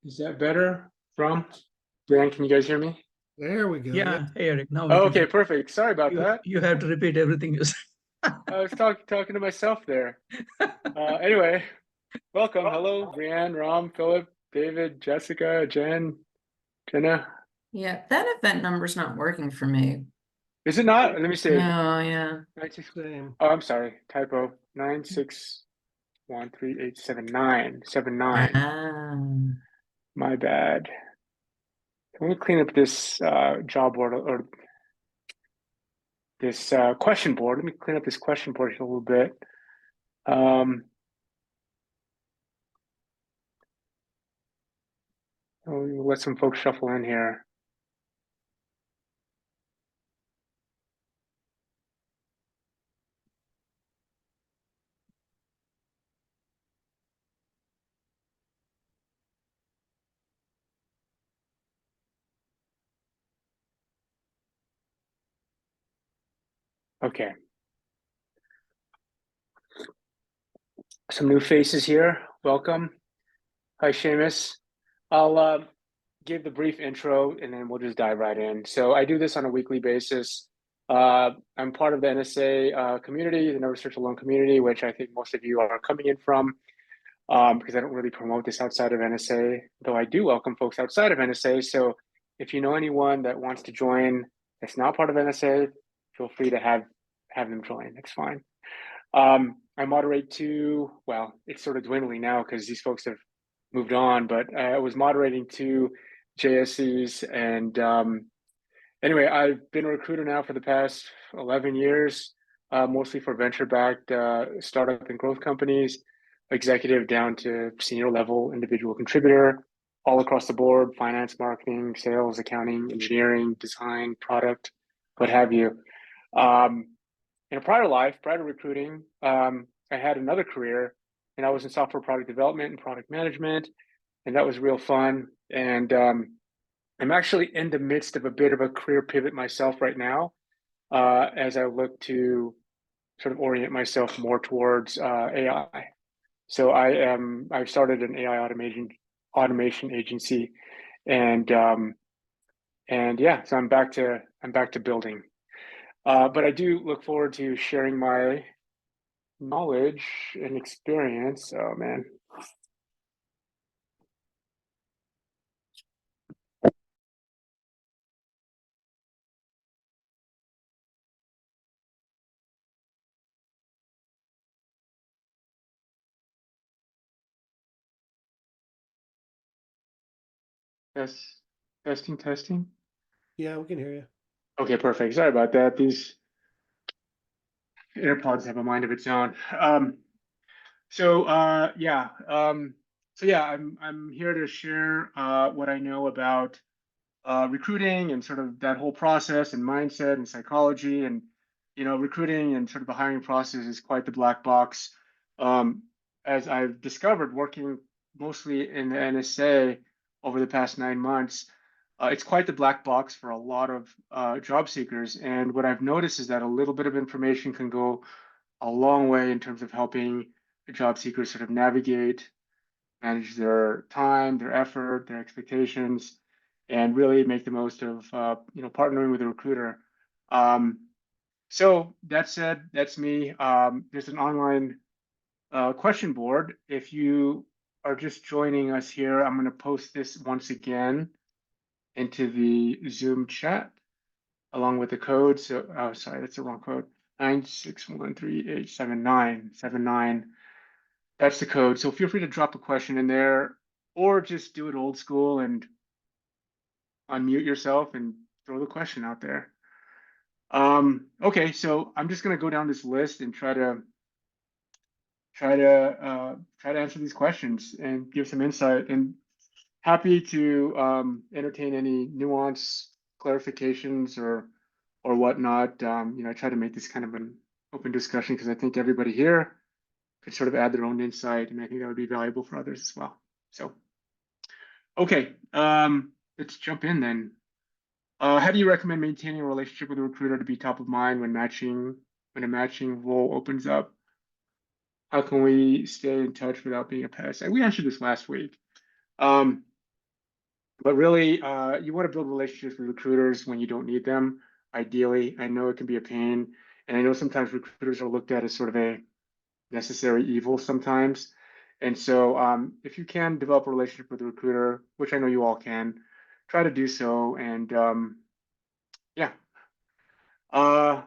Is that better? From Dan, can you guys hear me? There we go. Yeah. Yeah, hey Eric, now we Oh, can okay, hear perfect. Sorry about you. that. You have to repeat everything you said. I was talking to myself there. Anyway, welcome. Hello, Brianne, Ram, Philip, David, Jessica, Jenna. Yeah, that event number's not working for me. Is it not? Let me see. No, yeah. 96. Same. Oh, I'm sorry. Typo. 961387979. Ah. My bad. Let me clean up this job board or this question board. Let me clean up this question board here a little bit. We'll let some folks shuffle in here. Okay. Some new faces here. Welcome. Hi, Seamus. I'll give the brief intro and then we'll just dive right in. So I do this on a weekly basis. I'm part of the NSA community, the Never Search Alone community, which I think most of you are coming in from because I don't really promote this outside of NSA, though I do welcome folks outside of NSA. So if you know anyone that wants to join that's not part of NSA, feel free to have them join. That's fine. I moderate two, well, it's sort of dwindling now because these folks have moved on, but I was moderating two JSCs. And anyway, I've been a recruiter now for the past 11 years, mostly for venture-backed startup and growth companies, executive down to senior level individual contributor, all across the board, finance, marketing, sales, accounting, engineering, design, product, what have you. In a prior life, prior to recruiting, I had another career and I was in software product development and product management, and that was real fun. And I'm actually in the midst of a bit of a career pivot myself right now, as I look to sort of orient myself more towards AI. So I've started an AI automation agency, and yeah, so I'm back to building. But I do look forward to sharing my knowledge and experience. Oh man. Yes. Testing. Yeah, we can hear you. Okay, perfect. Sorry about that. These AirPods have a mind of its own. Yeah. I'm here to share what I know about recruiting and sort of that whole process and mindset and psychology. And recruiting and sort of the hiring process is quite the black box. Um, as I've discovered working mostly in the NSA over the past 9 months, it's quite the black box for a lot of job seekers. And what I've noticed is that a little bit of information can go a long way in terms of helping job seekers sort of navigate, manage their time, their effort, their expectations, and really make the most of partnering with a recruiter. So that said, that's me. There's an online question board. If you are just joining us here, I'm going to post this once again into the Zoom chat along with the code. So, oh, sorry, that's the wrong code. 961387979. That's the code. So feel free to drop a question in there or just do it old school and unmute yourself and throw the question out there. Okay, so I'm just gonna go down this list and try to answer these questions and give some insight. And happy to entertain any nuance clarifications or whatnot. I try to make this kind of an open discussion because I think everybody here could sort of add their own insight, and I think that would be valuable for others as well. So, okay, let's jump in then. How do you recommend maintaining a relationship with a recruiter to be top of mind when a matching role opens up? How can we stay in touch without being a pest? And we answered this last week. But really, you want to build relationships with recruiters when you don't need them. Ideally, I know it can be a pain, and I know sometimes recruiters are looked at as sort of a necessary evil sometimes. And so, if you can develop a relationship with a recruiter, which I know you all can, try to do so. And yeah, uh,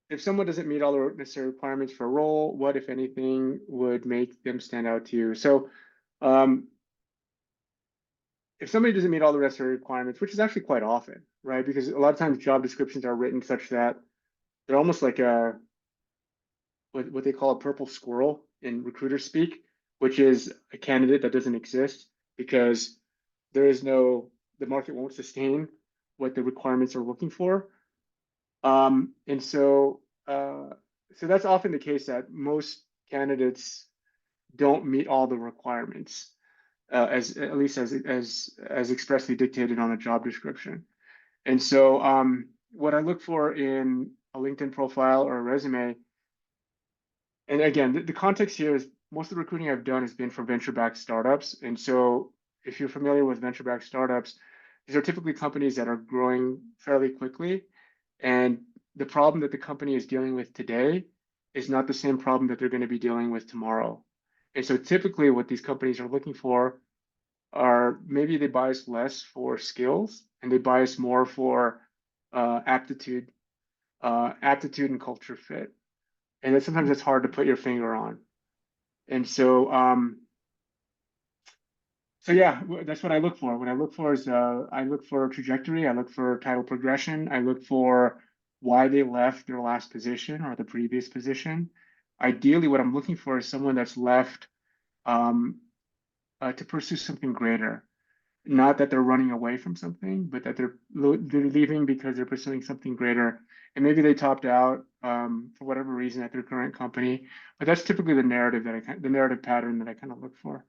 if someone doesn't meet all the necessary requirements for a role, what, if anything, would make them stand out to you? So, um, if somebody doesn't meet all the necessary requirements, which is actually quite often, right? Because a lot of times job descriptions are written such that they're almost like what they call a purple squirrel in recruiter speak, which is a candidate that doesn't exist because there is no, the market won't sustain what the requirements are looking for. And so, so that's often the case that most candidates don't meet all the requirements, as at least as expressly dictated on a job description. And so, what I look for in a LinkedIn profile or a resume, and again, the context here is most of the recruiting I've done has been for venture-backed startups. And so, if you're familiar with venture-backed startups, these are typically companies that are growing fairly quickly. And the problem that the company is dealing with today is not the same problem that they're going to be dealing with tomorrow. And so, typically, what these companies are looking for are maybe they bias less for skills and they bias more for aptitude, aptitude and culture fit. And that sometimes it's hard to put your finger on. And so, so yeah, that's what I look for. What I look for is I look for trajectory, I look for title progression, I look for why they left their last position or the previous position. Ideally, what I'm looking for is someone that's left to pursue something greater. Not that they're running away from something, but that they're leaving because they're pursuing something greater. And maybe they topped out for whatever reason at their current company. But that's typically the narrative the narrative pattern that I kind of look for.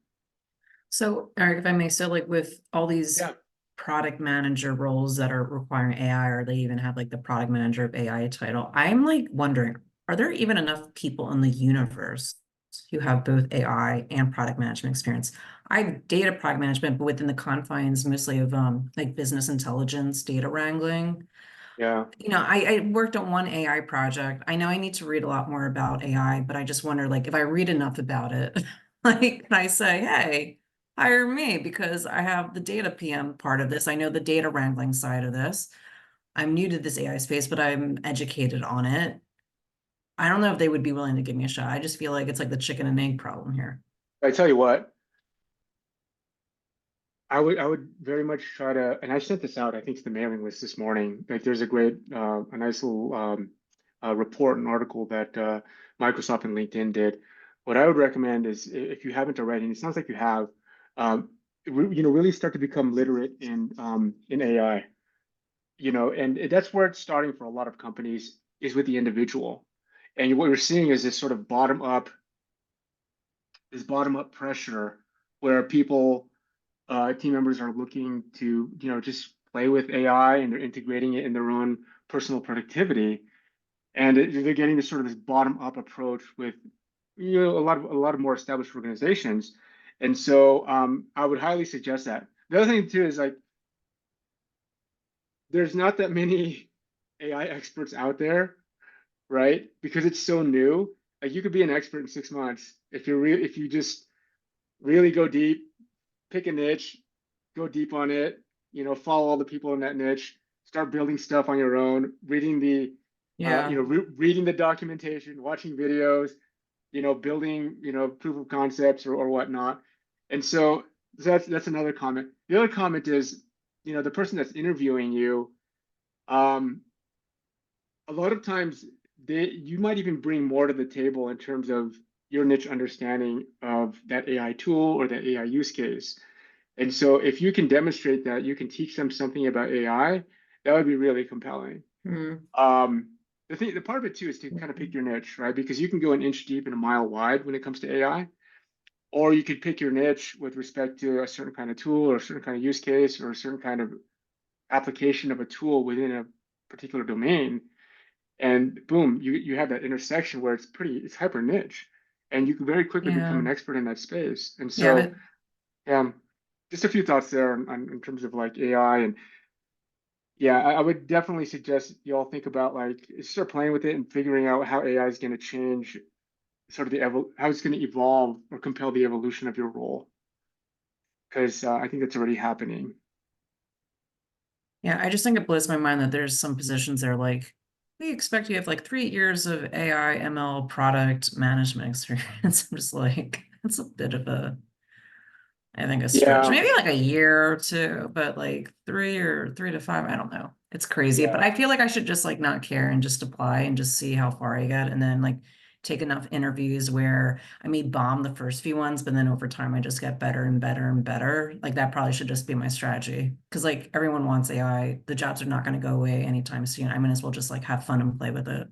So, Eric, if I may, so like with all these Yeah. product manager roles that are requiring AI, or they even have like the product manager of AI title, I'm like wondering, are there even enough people in the universe who have both AI and product management experience? I have data product management, but within the confines mostly of like business intelligence, data wrangling. Yeah. You know, I worked on one AI project. I know I need to read a lot more about AI, but I just wonder, like, if I read enough about it, like, can I say, hey, hire me because I have the data PM part of this. I know the data wrangling side of this. I'm new to this AI space, but I'm educated on it. I don't know if they would be willing to give me a shot. I just feel like it's like the chicken and egg problem here. I tell you what, I would very much try to, and I sent this out, I think it's the mailing list this morning. Like there's a great, a nice little report and article that Microsoft and LinkedIn did. What I would recommend is if you haven't already, and it sounds like you have, really start to become literate in AI. And that's where it's starting for a lot of companies is with the individual. And what we're seeing is this sort of bottom up pressure where team members are looking to, just play with AI and they're integrating it in their own personal productivity. And they're getting this sort of this bottom up approach with, a lot of more established organizations. And so I would highly suggest that. The other thing too is like, there's not that many AI experts out there, right? Because it's so new. Like you could be an expert in 6 months if you just really go deep, pick a niche, go deep on it, follow all the people in that niche, start building stuff on your own, reading Yeah. reading the documentation, watching videos, building, proof of concepts or whatnot. And so that's another comment. The other comment is, the person that's interviewing you, um, a lot of times you might even bring more to the table in terms of your niche understanding of that AI tool or that AI use case. And so if you can demonstrate that you can teach them something about AI, that would be really compelling. Mm. The part of it too is to kind of pick your niche, right? Because you can go an inch deep and a mile wide when it comes to AI, or you could pick your niche with respect to a certain kind of tool or a certain kind of use case or a certain kind of application of a tool within a particular domain. And boom, you have that intersection where it's hyper niche and you can very quickly become Yeah. an expert in that space. And Yeah, so, but yeah. just a few thoughts there in terms of like AI. And yeah, I would definitely suggest you all think about like start playing with it and figuring out how AI is going to change sort of how it's going to evolve or compel the evolution of your role. Because I think that's already happening. Yeah, I just think it blows my mind that there's some positions that are like, we expect you to have like 3 years of AI ML product management experience. I'm just like, that's a bit of I think a stretch, Yeah, maybe like a year or two, but like 3 to 5, I don't know. It's crazy, but yeah. I feel like I should just like not care and just apply and just see how far I get, and then like take enough interviews where I may bomb the first few ones, but then over time I just get better and better and better. Like that probably should just be my strategy because like everyone wants AI. The jobs are not going to go away anytime soon. I might as well just like have fun and play with it.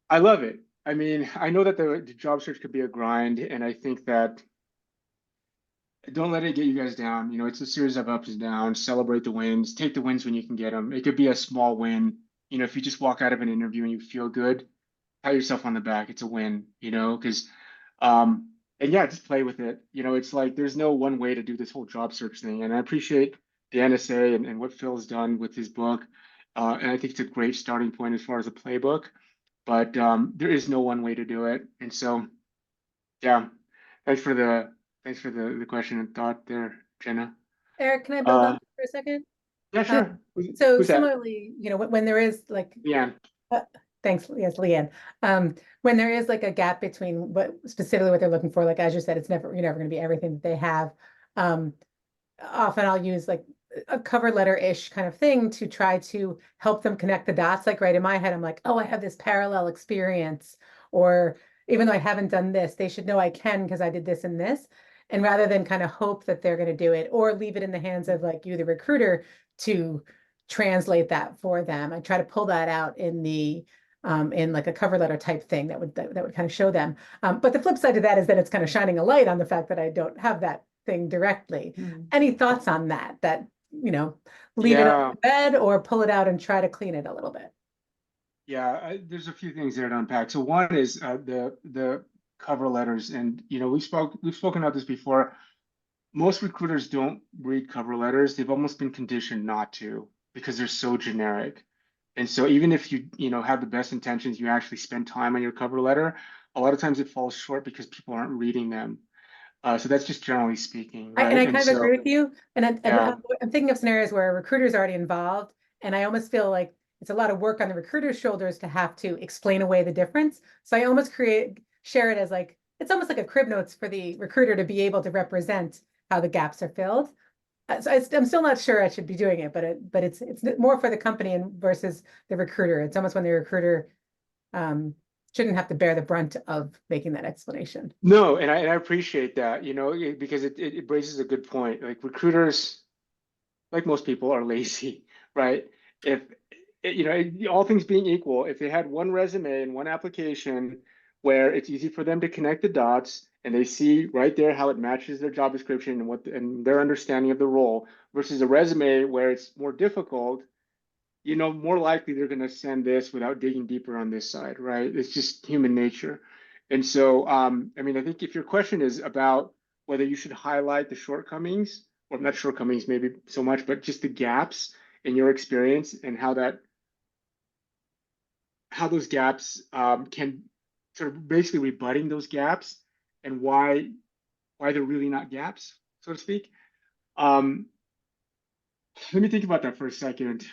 I love it. I mean, I know that the job search could be a grind, and I think that don't let it get you guys down. You know, it's a series of ups and downs. Celebrate the wins. Take the wins when you can get them. It could be a small win. You know, if you just walk out of an interview and you feel good, pat yourself on the back. It's a win, you know, because, and yeah, just play with it. You know, it's like there's no one way to do this whole job search thing. And I appreciate the NSA and what Phil's done with his book. And I think it's a great starting point as far as a playbook. But there is no one way to do it. And so, yeah, thanks for the question and thought there, Jenna. Eric, can I build on Uh, that for a second? yeah, Uh, sure. So Who's that? similarly, when there is like, Yeah. uh, thanks, yes, Leanne. When there is like a gap between what specifically what they're looking for, like as you said, you're never going to be everything that they have. Um, Often I'll use like a cover letter-ish kind of thing to try to help them connect the dots. Like right in my head, I'm like, oh, I have this parallel experience, or even though I haven't done this, they should know I can because I did this and this. And rather than kind of hope that they're going to do it or leave it in the hands of like you, the recruiter, to translate that for them, I try to pull that out in like a cover letter type thing that would kind of show them. But the flip side to that is that it's kind of shining a light on the fact that I don't have that thing directly. Any thoughts on that? Leave it on Yeah. the bed or pull it out and try to clean it a little bit? Yeah, there's a few things there to unpack. So one is the cover letters, and you know we've spoken about this before. Most recruiters don't read cover letters. They've almost been conditioned not to because they're so generic. And so even if you know have the best intentions, you actually spend time on your cover letter, a lot of times it falls short because people aren't reading them. So that's just generally speaking, And right? I And kind of so agree with you. And yeah, I'm thinking of scenarios where a recruiter is already involved, and I almost feel like it's a lot of work on the recruiter's shoulders to have to explain away the difference. So I almost share it as like it's almost like a crib notes for the recruiter to be able to represent how the gaps are filled. I'm still not sure I should be doing it, but it's more for the company and versus the recruiter. It's almost when the recruiter um, shouldn't have to bear the brunt of making that explanation. no, and I appreciate that, you know, because it raises a good point. Like recruiters, like most people, are lazy, right? If you know, all things being equal, if they had one resume and one application where it's easy for them to connect the dots and they see right there how it matches their job description and and their understanding of the role versus a resume where it's more difficult, you know, more likely they're going to send this without digging deeper on this side, right? It's just human nature. And so, I mean, I think if your question is about whether you should highlight the shortcomings, or not shortcomings, maybe so much, but just the gaps in your experience and how those gaps can sort of basically rebutting those gaps and why they're really not gaps, so to speak. Um, Let me think about that for a second.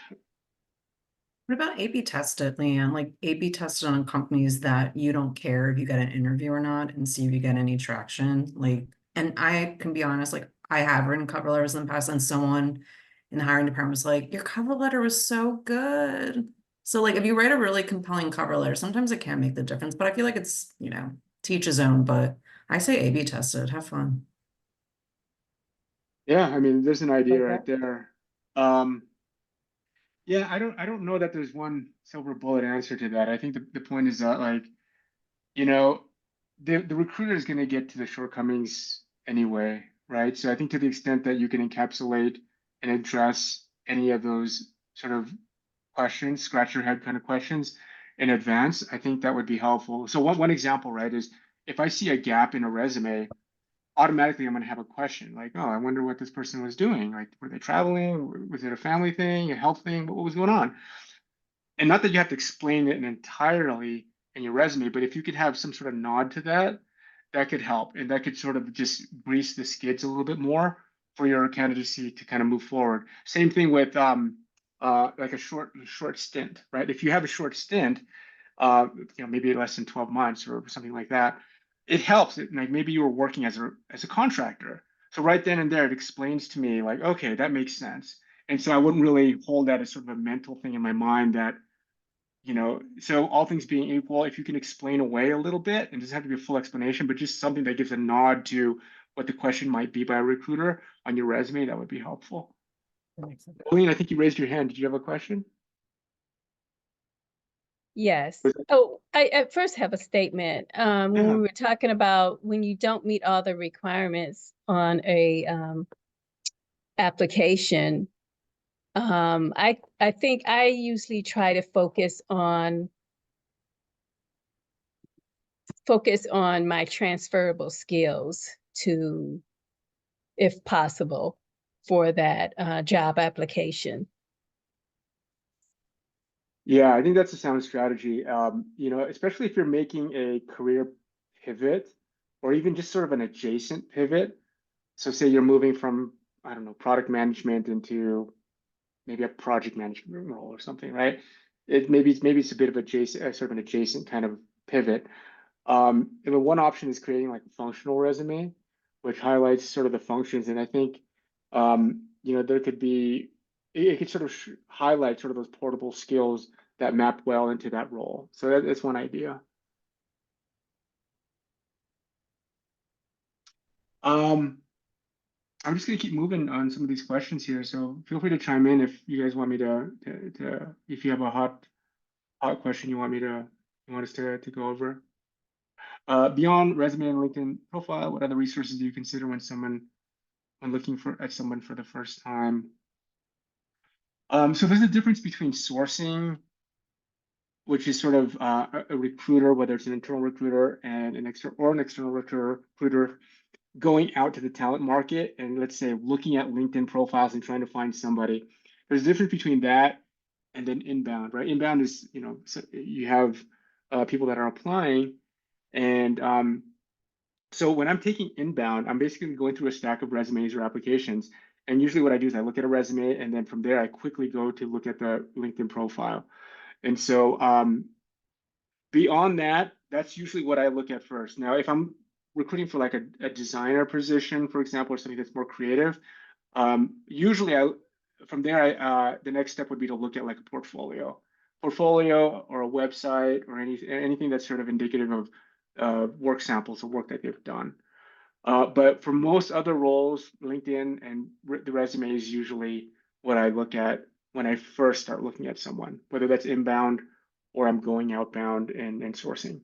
What about A/B tested, Leanne? Like A/B tested on companies that you don't care if you get an interview or not and see if you get any traction. Like, and I can be honest, like I have written cover letters in the past, and someone in the hiring department was like, your cover letter was so good. So like if you write a really compelling cover letter, sometimes it can make the difference, but I feel like it's, teach his own, but I say A/B tested, have fun. Yeah, I mean, there's an idea Like right that. there. Yeah, I don't know that there's one silver bullet answer to that. I think the point is that like, you know, the recruiter is going to get to the shortcomings anyway, right? So I think to the extent that you can encapsulate and address any of those sort of questions, scratch your head kind of questions in advance, I think that would be helpful. So one example, right, is if I see a gap in a resume, automatically I'm going to have a question like, oh, I wonder what this person was doing. Like, were they traveling? Was it a family thing, a health thing? What was going on? And not that you have to explain it entirely in your resume, but if you could have some sort of nod to that, that could help. And that could sort of just grease the skids a little bit more for your candidacy to kind of move forward. Same thing with like a short stint, right? If you have a short stint, maybe less than 12 months or something like that, it helps. Like maybe you were working as a contractor. So right then and there, it explains to me like, okay, that makes sense. And so I wouldn't really hold that as sort of a mental thing in my mind that, so all things being equal, if you can explain away a little bit, and it doesn't have to be a full explanation, but just something that gives a nod to what the question might be by a recruiter on your resume, that would be helpful. That makes sense. Colleen, I think you raised your hand. Did you have a question? Yes. Was it- Oh, I at first have a statement. When Yeah. we were talking about when you don't meet all the requirements on a application, I think I usually try to focus on my transferable skills to, if possible, for that job application. Yeah, I think that's a sound strategy. Especially if you're making a career pivot or even just sort of an adjacent pivot. So say you're moving from, I don't know, product management into maybe a project management role or something, right? Maybe it's a bit of sort of an adjacent kind of pivot. And one option is creating like a functional resume, which highlights sort of the functions. And I think, there could be, it could sort of highlight sort of those portable skills that map well into that role. So that's one idea. Um, I'm just gonna keep moving on some of these questions here. So feel free to chime in if you guys want me to if you have a hot question you want us to go over. Beyond resume and LinkedIn profile, what other resources do you consider when looking at someone for the first time? So there's a difference between sourcing, which is sort of a recruiter, whether it's an internal recruiter and an external recruiter going out to the talent market and let's say looking at LinkedIn profiles and trying to find somebody. There's a difference between that and then inbound, right? Inbound is, so you have people that are applying. And so when I'm taking inbound, I'm basically going through a stack of resumes or applications. And usually what I do is I look at a resume and then from there, I quickly go to look at the LinkedIn profile. And so beyond that, that's usually what I look at first. Now, if I'm recruiting for like a designer position, for example, or something that's more creative, usually from there, the next step would be to look at like a portfolio or a website or anything that's sort of indicative of work samples of work that they've done. But for most other roles, LinkedIn and the resume is usually what I look at when I first start looking at someone, whether that's inbound or I'm going outbound and sourcing.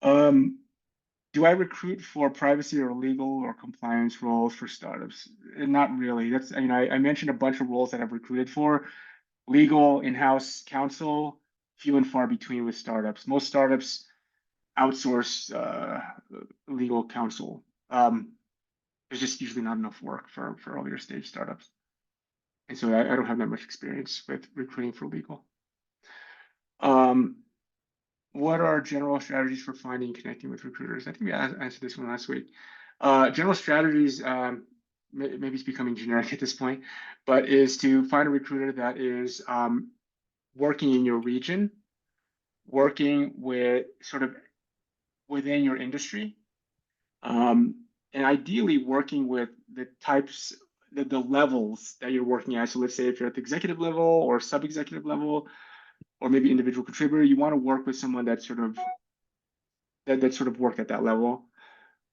Do I recruit for privacy or legal or compliance roles for startups? Not really. That's, I mentioned a bunch of roles that I've recruited for. Legal, in-house counsel, few and far between with startups. Most startups outsource legal counsel. There's just usually not enough work for earlier stage startups. And so I don't have that much experience with recruiting for legal. What are general strategies for finding and connecting with recruiters? I think we answered this one last week. General strategies, maybe it's becoming generic at this point, but is to find a recruiter that is working in your region, working with sort of within your industry, and ideally working with the types, the levels that you're working at. So let's say if you're at the executive level or sub-executive level, or maybe individual contributor, you want to work with someone that sort of worked at that level.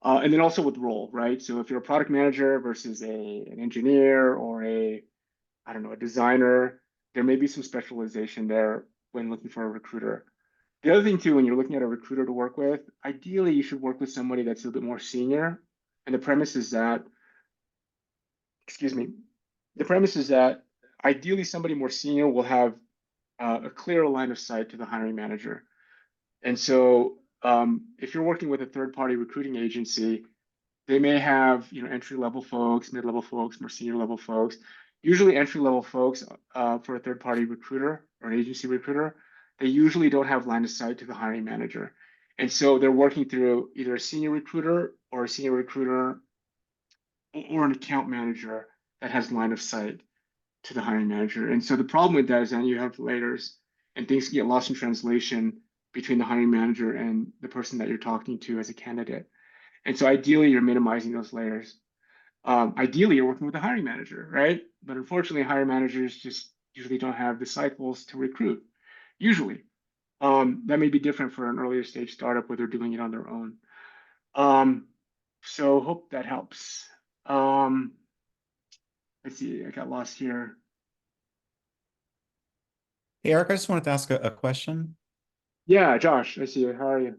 And then also with role, right? So if you're a product manager versus an engineer or a designer, there may be some specialization there when looking for a recruiter. The other thing too, when you're looking at a recruiter to work with, ideally you should work with somebody that's a little bit more senior. And the premise is that, ideally somebody more senior will have a clearer line of sight to the hiring manager. And so if you're working with a third-party recruiting agency, they may have, entry-level folks, mid-level folks, more senior-level folks. Usually entry-level folks for a third-party recruiter or an agency recruiter, they usually don't have line of sight to the hiring manager. And so they're working through either a senior recruiter or an account manager that has line of sight to the hiring manager. And so the problem with that is then you have layers and things can get lost in translation between the hiring manager and the person that you're talking to as a candidate. And so ideally, you're minimizing those layers. Ideally, you're working with a hiring manager, right? But unfortunately, hiring managers just usually don't have the cycles to recruit. Usually, that may be different for an earlier stage startup where they're doing it on their own. So hope that helps. Let's see, I got lost here. Hey, Eric, I just wanted to ask a question. Yeah, Josh, I see you. How are you?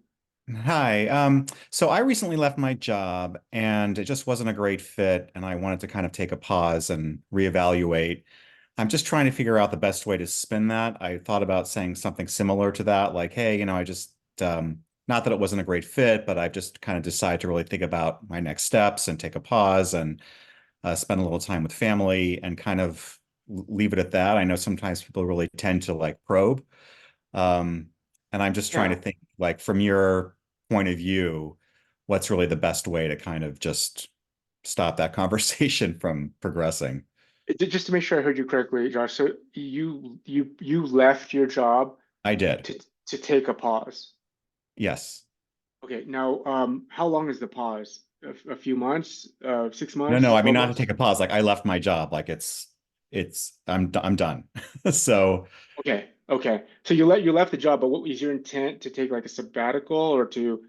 Hi. So I recently left my job and it just wasn't a great fit, and I wanted to kind of take a pause and reevaluate. I'm just trying to figure out the best way to spin that. I thought about saying something similar to that, like, hey, I just not that it wasn't a great fit, but I've just kind of decided to really think about my next steps and take a pause and spend a little time with family and kind of leave it at that. I know sometimes people really tend to like probe. And I'm just trying to think, like, from your point of view, what's really the best way to kind of just stop that conversation from progressing? Just to make sure I heard you correctly, Josh. So you left your job I did. to take a pause. Yes. Okay. Now, how long is the pause? A few months? 6 No, months? no, I mean 12 not to months? take a pause. Like I left my job. Like I'm done. So Okay. Okay. So you left the job, but what was your intent to take like a sabbatical or to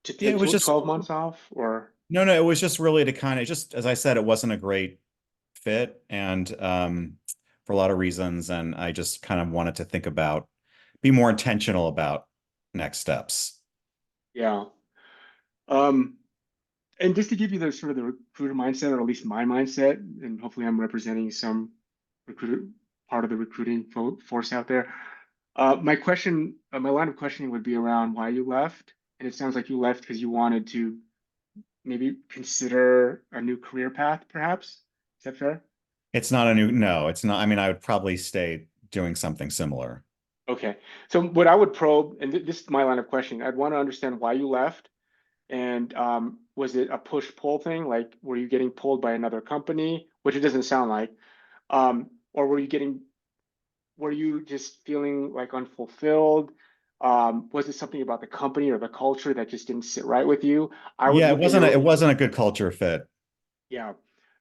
yeah, take it was just 12 months off or? no, no, it was just really to kind of just, as I said, it wasn't a great fit and for a lot of reasons. And I just kind of wanted to be more intentional about next steps. Yeah. And just to give you the sort of the recruiter mindset, or at least my mindset, and hopefully I'm representing some recruiter part of the recruiting force out there. My line of questioning would be around why you left, and it sounds like you left because you wanted to maybe consider a new career path, perhaps. Is that fair? No, it's not. I mean, I would probably stay doing something similar. Okay. So what I would probe, and this is my line of questioning, I'd want to understand why you left. And was it a push-pull thing? Like, were you getting pulled by another company, which it doesn't sound like, or were you just feeling like unfulfilled? Was it something about the company or the culture that just didn't sit right with you? I would Yeah, look at your, it wasn't a good culture fit. yeah.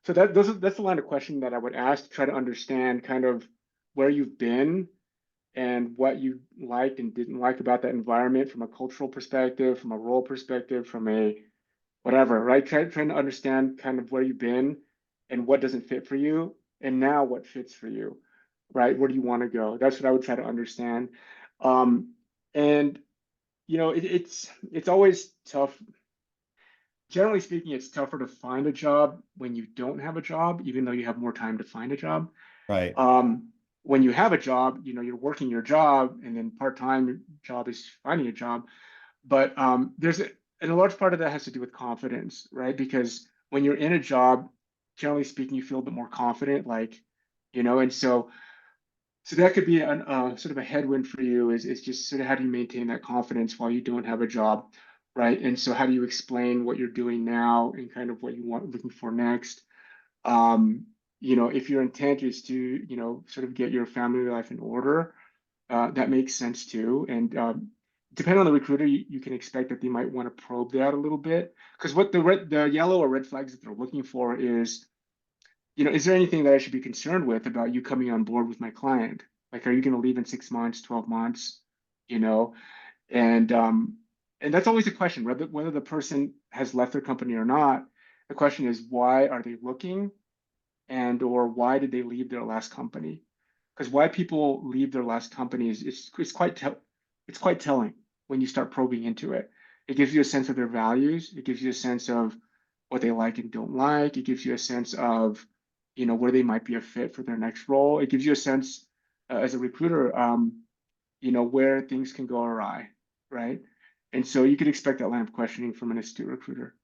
So that's the line of question that I would ask to try to understand kind of where you've been and what you liked and didn't like about that environment from a cultural perspective, from a role perspective, from a whatever, right? Trying to understand kind of where you've been and what doesn't fit for you, and now what fits for you, right? Where do you want to go? That's what I would try to understand. And it's always tough. Generally speaking, it's tougher to find a job when you don't have a job, even though you have more time to find a job. Right. When you have a job, you're working your job, and then part-time job is finding a job. But and a large part of that has to do with confidence, right? Because when you're in a job, generally speaking, you feel a bit more confident, and so that could be an sort of a headwind for you is just sort of how do you maintain that confidence while you don't have a job, right? And so how do you explain what you're doing now and kind of what you want looking for next? If your intent is to, sort of get your family life in order, that makes sense too. And depending on the recruiter, you can expect that they might want to probe that a little bit. Because what the yellow or red flags that they're looking for is there anything that I should be concerned with about you coming on board with my client? Like, are you going to leave in 6 months, 12 months? You know, and that's always a question, whether the person has left their company or not. The question is, why are they looking, and or why did they leave their last company? Because why people leave their last company it's quite telling when you start probing into it. It gives you a sense of their values. It gives you a sense of what they like and don't like. It gives you a sense of where they might be a fit for their next role. It gives you a sense as a recruiter, where things can go awry, right? And so you could expect that line of questioning from an astute recruiter.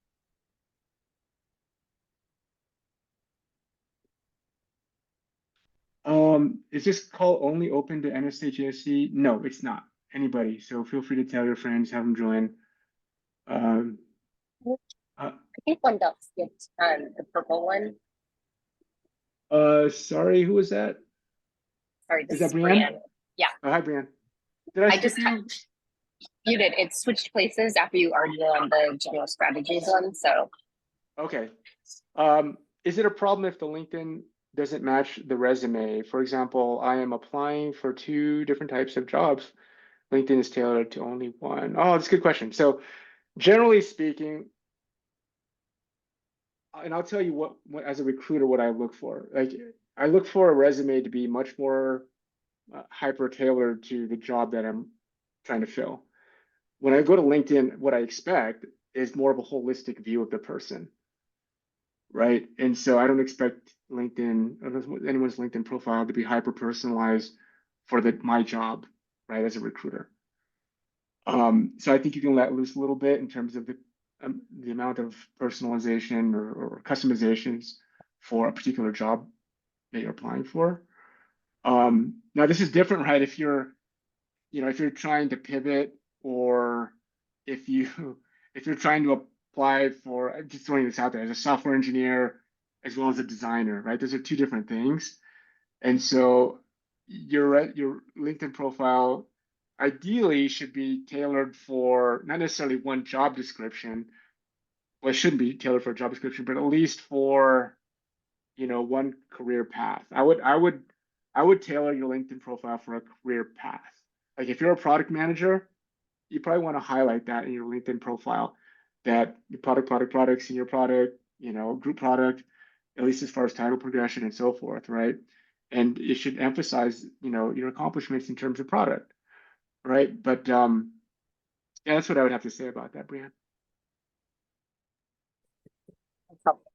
Is this call only open to NSHASC? No, it's not. Anybody. So feel free to tell your friends, have them join. I think one got skipped, the purple one. Sorry, who was that? Sorry, Is this that is Brienne? Brienne. Yeah, Oh, hi, Brienne. Did I I skip just you? you did. It switched places after you already were on the general strategies one. So Okay. Is it a problem if the LinkedIn doesn't match the resume? For example, I am applying for 2 different types of jobs. LinkedIn is tailored to only one. Oh, that's a good question. So generally speaking, and I'll tell you what as a recruiter, what I look for. Like, I look for a resume to be much more hyper tailored to the job that I'm trying to fill. When I go to LinkedIn, what I expect is more of a holistic view of the person, right? And so I don't expect anyone's LinkedIn profile to be hyper personalized for my job, right, as a recruiter. So I think you can let loose a little bit in terms of the amount of personalization or customizations for a particular job that you're applying for. Now this is different, right? If you're trying to pivot, or if you're trying to apply for, I'm just throwing this out there, as a software engineer as well as a designer, right? Those are 2 different things. And so your LinkedIn profile ideally should be tailored for not necessarily one job description. Well, it shouldn't be tailored for a job description, but at least for, one career path. I would tailor your LinkedIn profile for a career path. Like, if you're a product manager, you probably want to highlight that in your LinkedIn profile, that your product, senior product, group product, at least as far as title progression and so forth, right? And it should emphasize, your accomplishments in terms of product, right? But yeah, that's what I would have to say about that, Brian. that's helpful.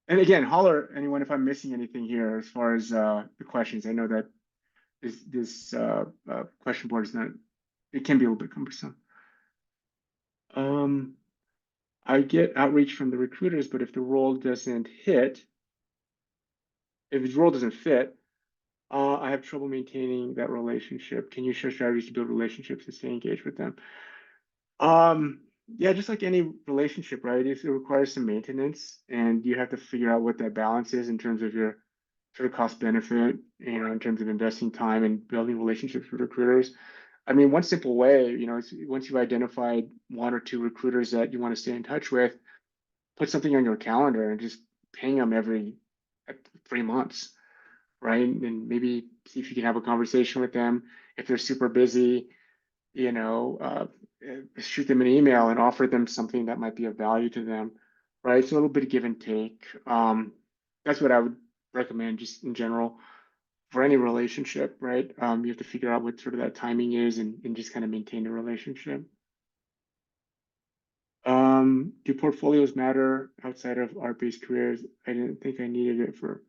And again, holler anyone if I'm missing anything here as far as the questions. I know that this question board is not, it can be a little bit cumbersome. I get outreach from the recruiters, but if the role doesn't fit, I have trouble maintaining that relationship. Can you share strategies to build relationships and stay engaged with them? Yeah, just like any relationship, right? It requires some maintenance, and you have to figure out what that balance is in terms of your sort of cost benefit, in terms of investing time and building relationships with recruiters. I mean, one simple way, is once you've identified 1 or 2 recruiters that you want to stay in touch with, put something on your calendar and just ping them every 3 months, right? And maybe see if you can have a conversation with them. If they're super busy, shoot them an email and offer them something that might be of value to them, right? So a little bit of give and take. That's what I would recommend just in general for any relationship, right? You have to figure out what sort of that timing is and just kind of maintain the relationship. Do portfolios matter outside of art-based careers? I didn't think I needed it for.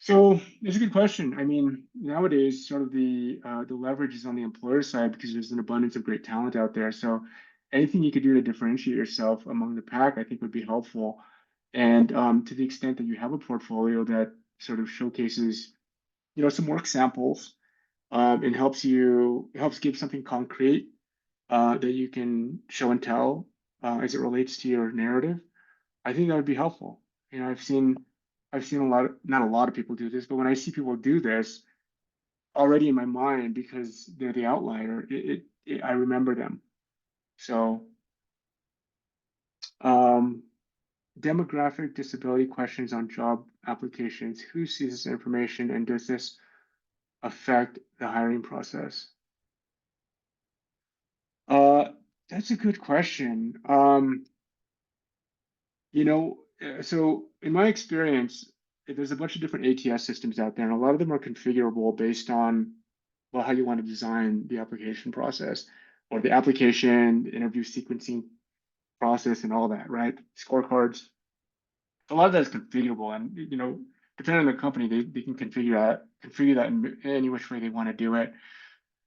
So it's a good question. I mean, nowadays, sort of the leverage is on the employer side because there's an abundance of great talent out there. So anything you could do to differentiate yourself among the pack, I think would be helpful. And to the extent that you have a portfolio that sort of showcases, some work samples, and helps give something concrete that you can show and tell as it relates to your narrative, I think that would be helpful. I've seen not a lot of people do this, but when I see people do this already in my mind, because they're the outlier, I remember them. So, demographic disability questions on job applications. Who sees this information, and does this affect the hiring process? That's a good question. So in my experience, there's a bunch of different ATS systems out there, and a lot of them are configurable based on, well, how you want to design the application process or the application, the interview sequencing process and all that, right? Scorecards. A lot of that is configurable, and depending on the company, they can configure that in any which way they want to do it.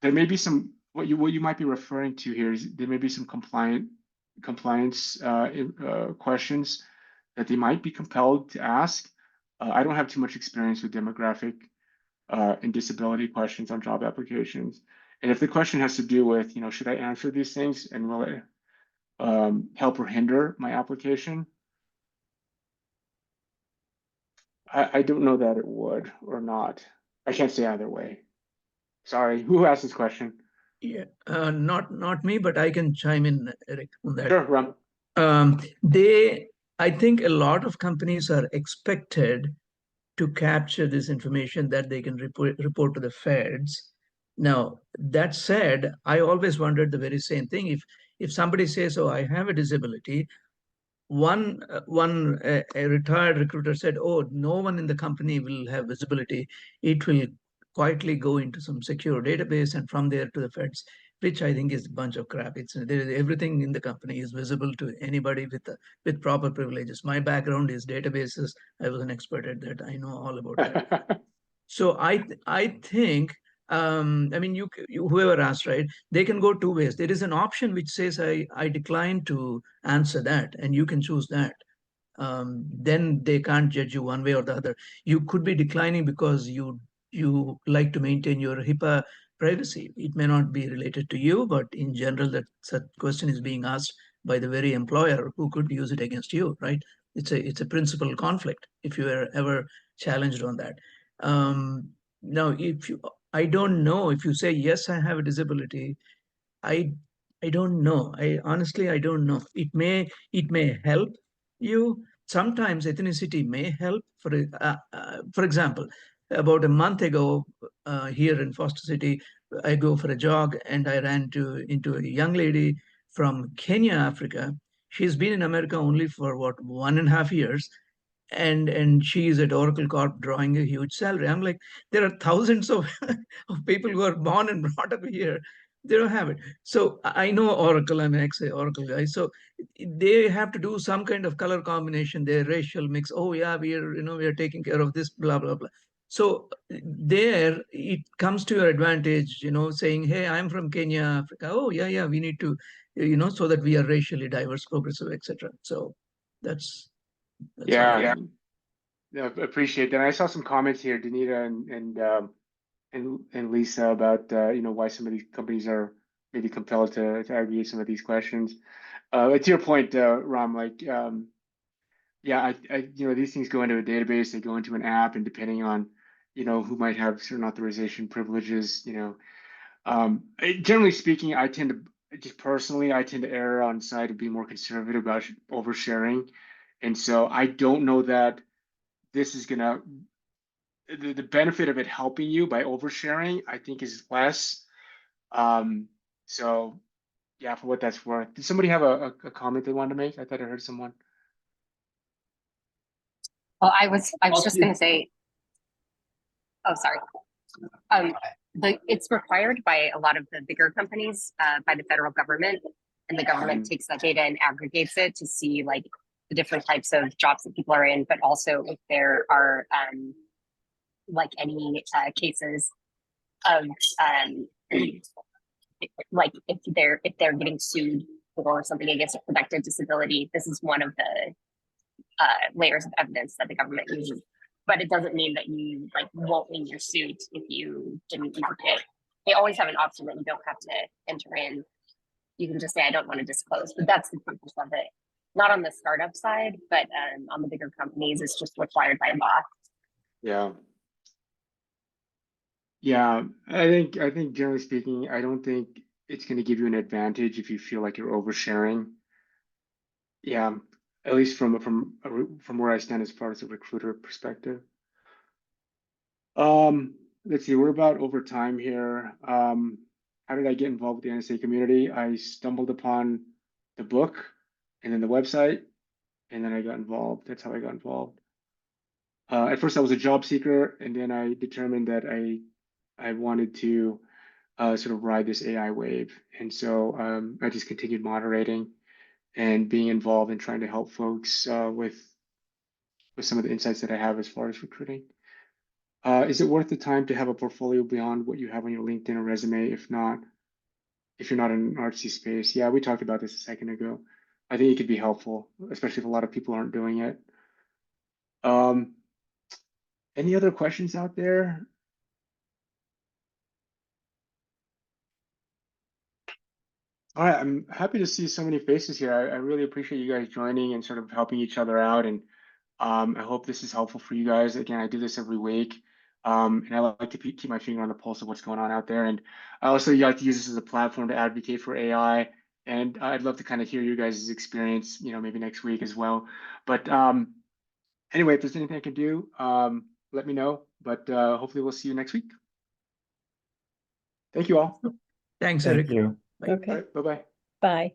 There may be some, what you might be referring to here is there may be some compliance questions that they might be compelled to ask. I don't have too much experience with demographic and disability questions on job applications. And if the question has to do with, should I answer these things and will it help or hinder my application? I don't know that it would or not. I can't say either way. Sorry, who asked this question? Yeah, not me, but I can chime in, Eric, on that. Sure, Ram. I think a lot of companies are expected to capture this information that they can report to the feds. Now, that said, I always wondered the very same thing. If somebody says, "Oh, I have a disability," a retired recruiter said, "Oh, no one in the company will have visibility. It will quietly go into some secure database and from there to the feds," which I think is a bunch of crap. Everything in the company is visible to anybody with proper privileges. My background is databases. I was an expert at that. I know all about that. So I think, I mean, whoever asked, right? They can go two ways. There is an option which says I decline to answer that, and you can choose that. Then they can't judge you one way or the other. You could be declining because you like to maintain your HIPAA privacy. It may not be related to you, but in general, that question is being asked by the very employer who could use it against you, right? It's a principal conflict if you are ever challenged on that. Now, I don't know if you say yes, I have a disability. I don't know. I honestly don't know. It may help you. Sometimes ethnicity may help. For example, about a month ago, here in Foster City, I go for a jog and I ran into a young lady from Kenya, Africa. She's been in America only for what, 1.5 years, and she is at Oracle Corp drawing a huge salary. I'm like, there are thousands of people who are born and brought up here. They don't have it. So I know Oracle. I'm an ex-Oracle guy. So they have to do some kind of color combination, their racial mix. Oh yeah, we are taking care of this, blah blah blah. So there it comes to your advantage, saying, "Hey, I'm from Kenya, Africa. Oh yeah, we need to, so that we are racially diverse, progressive, etc." So that's Yeah, appreciate that. I saw some comments here, Danita and Lisa, about why some of these companies are maybe compelled to aggregate some of these questions. To your point, Ram, like yeah, these things go into a database, they go into an app, and depending on who might have certain authorization privileges, generally speaking, I tend to err on the side of being more conservative about oversharing. And so I don't know that this is gonna, the benefit of it helping you by oversharing, I think, is less. So yeah, for what that's worth. Did somebody have a comment they wanted to make? I thought I heard someone. Well, I was just gonna say, oh, sorry. It's required by a lot of the bigger companies, by the federal government, and the government takes that data and aggregates it to see like the different types of jobs that people are in, but also if there are like any cases of like if they're getting sued for something against a protected disability. This is one of the layers of evidence that the government uses. But it doesn't mean that you like won't win your suit if you didn't use it. They always have an option that you don't have to enter in. You can just say, I don't want to disclose, but that's the purpose of it. Not on the startup side, but on the bigger companies, it's just required by law. Yeah. Yeah, I think generally speaking, I don't think it's going to give you an advantage if you feel like you're oversharing. Yeah, at least from where I stand as far as a recruiter perspective. Let's see, we're about over time here. How did I get involved with the NSA community? I stumbled upon the book and then the website, and then I got involved. That's how I got involved. At first I was a job seeker, and then I determined that I wanted to sort of ride this AI wave. And so I just continued moderating and being involved in trying to help folks with with some of the insights that I have as far as recruiting. Is it worth the time to have a portfolio beyond what you have on your LinkedIn or resume? If you're not in an artsy space, yeah, we talked about this a second ago. I think it could be helpful, especially if a lot of people aren't doing it. Any other questions out there? All right, I'm happy to see so many faces here. I really appreciate you guys joining and sort of helping each other out. And I hope this is helpful for you guys. Again, I do this every week. And I like to keep my finger on the pulse of what's going on out there. And I also like to use this as a platform to advocate for AI. And I'd love to kind of hear you guys' experience, maybe next week as well. But anyway, if there's anything I can do, let me know. But hopefully we'll see you next week. Thank you all. Thanks, Thank Eric. you. Bye. All Okay, right, bye-bye. bye.